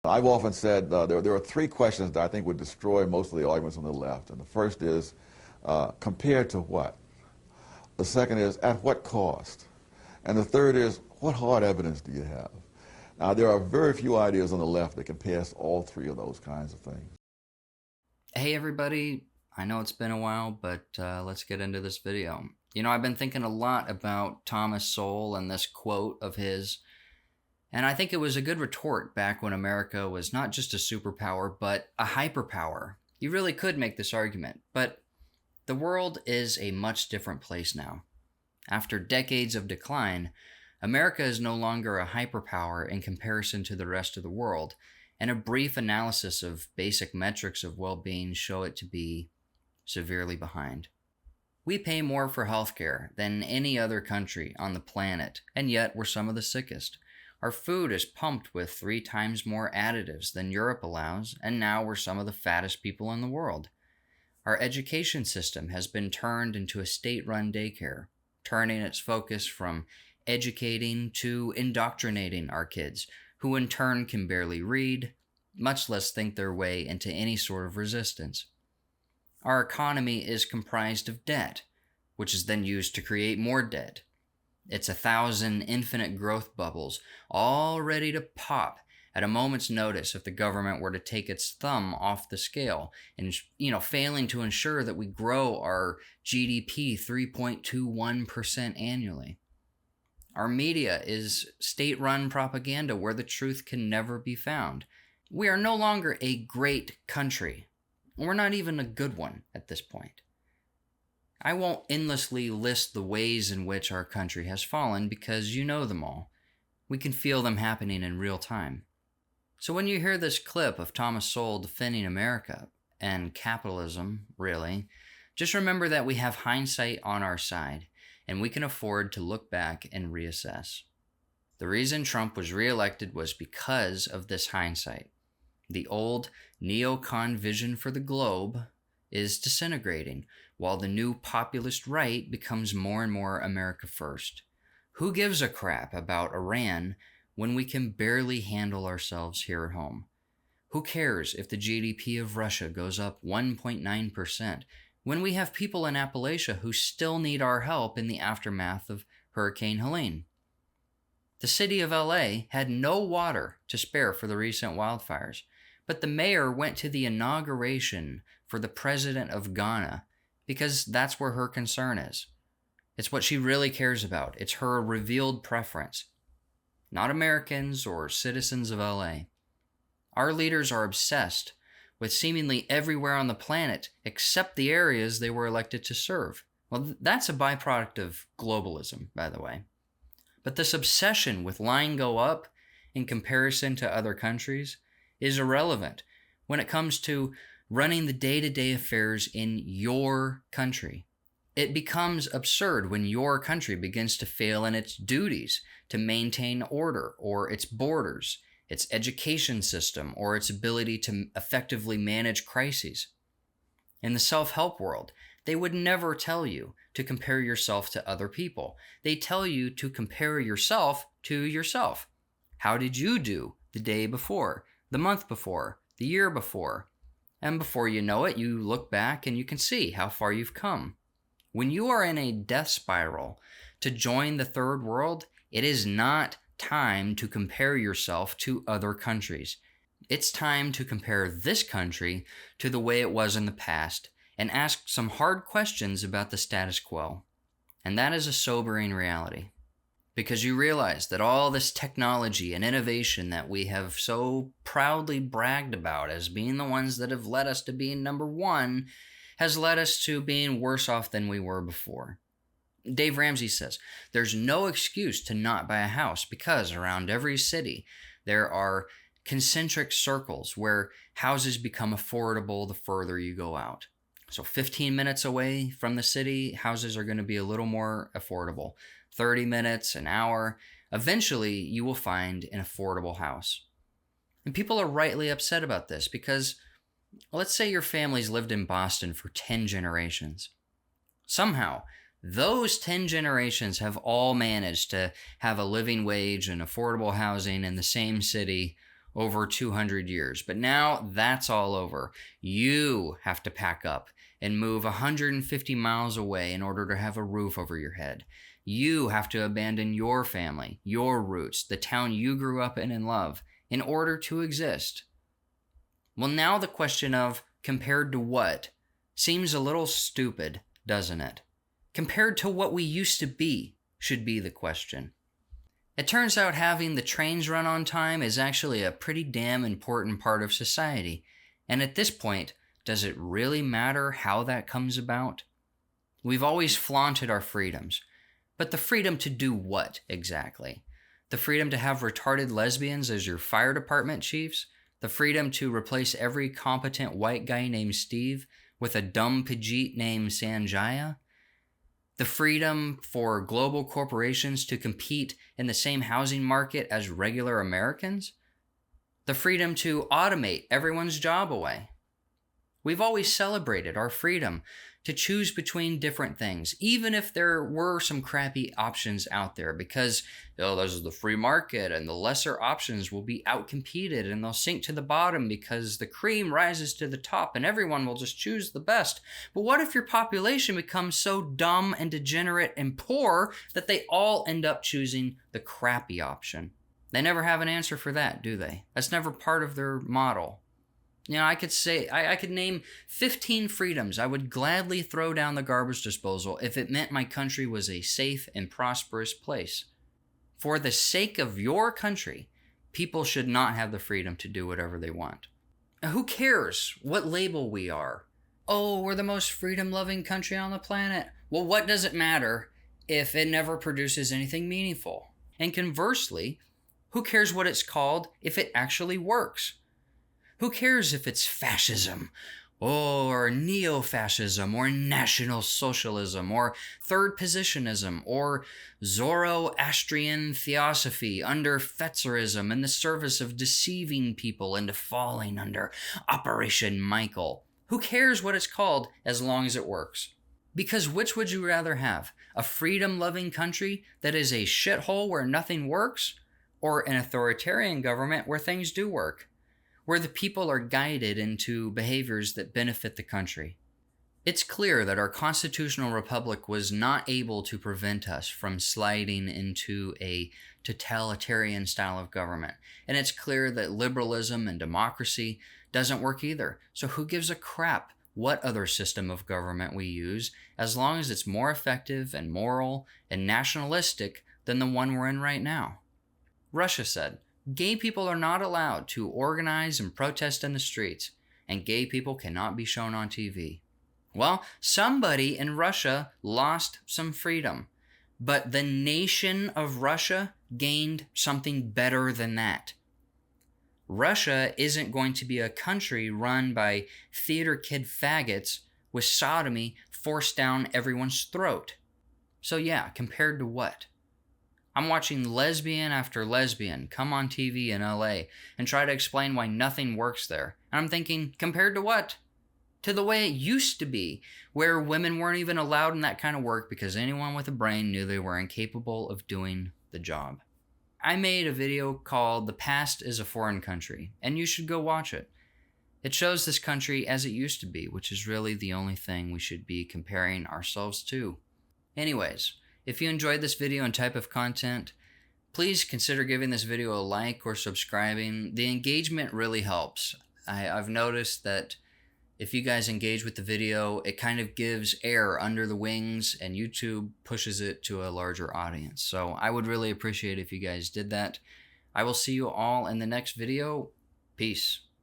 I've often said there are three questions that I think would destroy most of the arguments on the left. And the first is, compared to what? The second is, at what cost? And the third is, what hard evidence do you have? Now, there are very few ideas on the left that can pass all three of those kinds of things. Hey everybody, I know it's been a while, but let's get into this video. I've been thinking a lot about Thomas Sowell and this quote of his, and I think it was a good retort back when America was not just a superpower, but a hyperpower. You really could make this argument, but the world is a much different place now. After decades of decline, America is no longer a hyperpower in comparison to the rest of the world, and a brief analysis of basic metrics of well-being show it to be severely behind. We pay more for healthcare than any other country on the planet, and yet we're some of the sickest. Our food is pumped with 3 times more additives than Europe allows, and now we're some of the fattest people in the world. Our education system has been turned into a state-run daycare, turning its focus from educating to indoctrinating our kids, who in turn can barely read, much less think their way into any sort of resistance. Our economy is comprised of debt, which is then used to create more debt. It's 1,000 infinite growth bubbles, all ready to pop at a moment's notice if the government were to take its thumb off the scale and, failing to ensure that we grow our GDP 3.21% annually. Our media is state-run propaganda where the truth can never be found. We are no longer a great country. We're not even a good one at this point. I won't endlessly list the ways in which our country has fallen because you know them all. We can feel them happening in real time. So when you hear this clip of Thomas Sowell defending America and capitalism, really, just remember that we have hindsight on our side, and we can afford to look back and reassess. The reason Trump was reelected was because of this hindsight. The old neocon vision for the globe is disintegrating, while the new populist right becomes more and more America first. Who gives a crap about Iran when we can barely handle ourselves here at home? Who cares if the GDP of Russia goes up 1.9%? when we have people in Appalachia who still need our help in the aftermath of Hurricane Helene? The city of LA had no water to spare for the recent wildfires, but the mayor went to the inauguration for the president of Ghana because that's where her concern is. It's what she really cares about. It's her revealed preference, not Americans or citizens of LA. Our leaders are obsessed with seemingly everywhere on the planet except the areas they were elected to serve. Well, that's a byproduct of globalism, by the way. But this obsession with line go up in comparison to other countries is irrelevant when it comes to running the day-to-day affairs in your country. It becomes absurd when your country begins to fail in its duties to maintain order or its borders, its education system, or its ability to effectively manage crises. In the self-help world, they would never tell you to compare yourself to other people. They tell you to compare yourself to yourself. How did you do the day before, the month before, the year before? And before you know it, you look back and you can see how far you've come. When you are in a death spiral to join the third world, it is not time to compare yourself to other countries. It's time to compare this country to the way it was in the past and ask some hard questions about the status quo. And that is a sobering reality, because you realize that all this technology and innovation that we have so proudly bragged about as being the ones that have led us to being number one has led us to being worse off than we were before. Dave Ramsey says, there's no excuse to not buy a house because around every city there are concentric circles where houses become affordable the further you go out. So 15 minutes away from the city, houses are going to be a little more affordable. 30 minutes, an hour, eventually you will find an affordable house. And people are rightly upset about this because let's say your family's lived in Boston for 10 generations. Somehow, those 10 generations have all managed to have a living wage and affordable housing in the same city over 200 years. But now that's all over. You have to pack up and move 150 miles away in order to have a roof over your head. You have to abandon your family, your roots, the town you grew up in and love, in order to exist. Well, now the question of compared to what seems a little stupid, doesn't it? Compared to what we used to be should be the question. It turns out having the trains run on time is actually a pretty damn important part of society. And at this point, does it really matter how that comes about? We've always flaunted our freedoms. But the freedom to do what exactly? The freedom to have retarded lesbians as your fire department chiefs? The freedom to replace every competent white guy named Steve with a dumb Pajit named Sanjaya? The freedom for global corporations to compete in the same housing market as regular Americans? The freedom to automate everyone's job away? We've always celebrated our freedom to choose between different things, even if there were some crappy options out there, because this is the free market and the lesser options will be outcompeted and they'll sink to the bottom because the cream rises to the top and everyone will just choose the best. But what if your population becomes so dumb and degenerate and poor that they all end up choosing the crappy option? They never have an answer for that, do they? That's never part of their model. I could name 15 freedoms I would gladly throw down the garbage disposal if it meant my country was a safe and prosperous place. For the sake of your country, people should not have the freedom to do whatever they want. Who cares what label we are? Oh, we're the most freedom-loving country on the planet. Well, what does it matter if it never produces anything meaningful? And conversely, who cares what it's called if it actually works? Who cares if it's fascism, or neo-fascism, or national socialism, or third positionism, or Zoroastrian theosophy under Fetzerism in the service of deceiving people into falling under Operation Michael? Who cares what it's called as long as it works? Because which would you rather have? A freedom-loving country that is a shithole where nothing works? Or an authoritarian government where things do work? Where the people are guided into behaviors that benefit the country? It's clear that our constitutional republic was not able to prevent us from sliding into a totalitarian style of government. And it's clear that liberalism and democracy doesn't work either. So who gives a crap what other system of government we use, as long as it's more effective and moral and nationalistic than the one we're in right now? Russia said, gay people are not allowed to organize and protest in the streets, and gay people cannot be shown on TV. Well, somebody in Russia lost some freedom, but the nation of Russia gained something better than that. Russia isn't going to be a country run by theater kid faggots with sodomy forced down everyone's throat. So yeah, compared to what? I'm watching lesbian after lesbian come on TV in LA and try to explain why nothing works there. And I'm thinking, compared to what? To the way it used to be, where women weren't even allowed in that kind of work because anyone with a brain knew they were incapable of doing the job. I made a video called The Past is a Foreign Country, and you should go watch it. It shows this country as it used to be, which is really the only thing we should be comparing ourselves to. Anyways, if you enjoyed this video and type of content, please consider giving this video a like or subscribing. The engagement really helps. I've noticed that if you guys engage with the video, it kind of gives air under the wings and YouTube pushes it to a larger audience. So I would really appreciate if you guys did that. I will see you all in the next video. Peace.